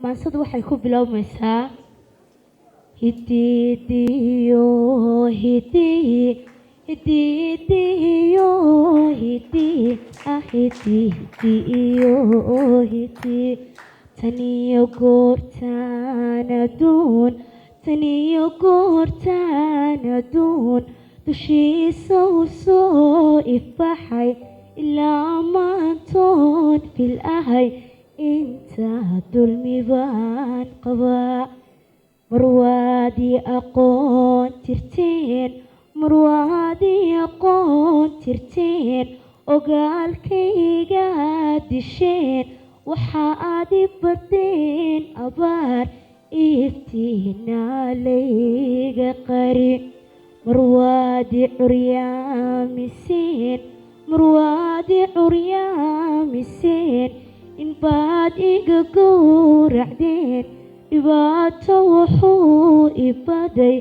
maansadu waxay ku biloobmaysaa hidiidiyo hidii hidiidiyo hidii hidiidiyo hidii taniyo goortaan adduun dushiisa u soo ifaxay ilaa maantoon fil ahay intaa dulmi baan qabaa marwaadii aqoon tirteen ogaalkayga disheen waxa aad i bardeen abaar iftiinaa layga qari marwaadii curyaamiseen in baad iga gowracdeen dhibaato wuxuu i baday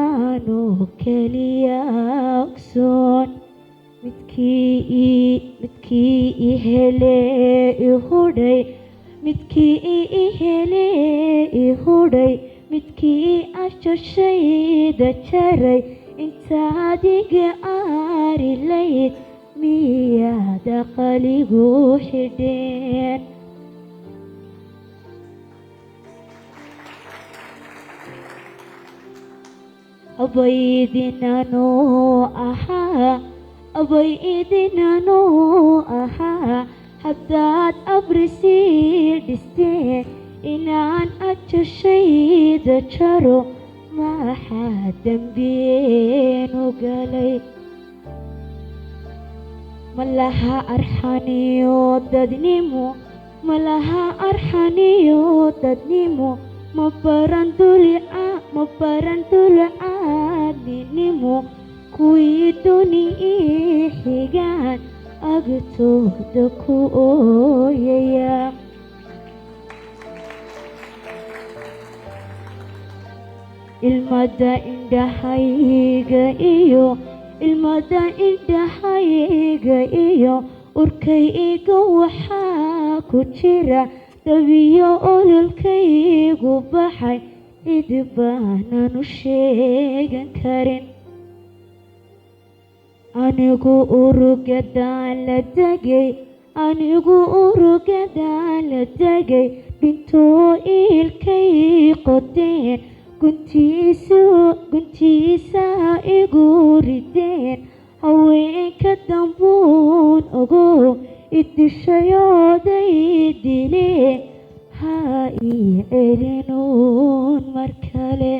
aanoo keliya ogsoon midkii i helee i hudhay midkii ashashayda jaray intaad iga aari layd miyaad aqaligu xidheen abay idinanuu ahaa haddaad abrisii dhisteen inaan ajashayda jaro maxaa dembiyeenu galay malaha arxaniyo dadnimo ma baran dulcaadinimo kuwii duni ii xigaan agtooda ku ooyaya ilmada indhahayga iyo urkayga waxaa ku jira dabiyo ololkaygu baxay cid baanan u sheegan karin anigu urugadaan la degay dhintoo ilkay qodeen guntiisa igu rideen haweenka dambuun ogow idishayooday dileen ha ii celinuun mar kale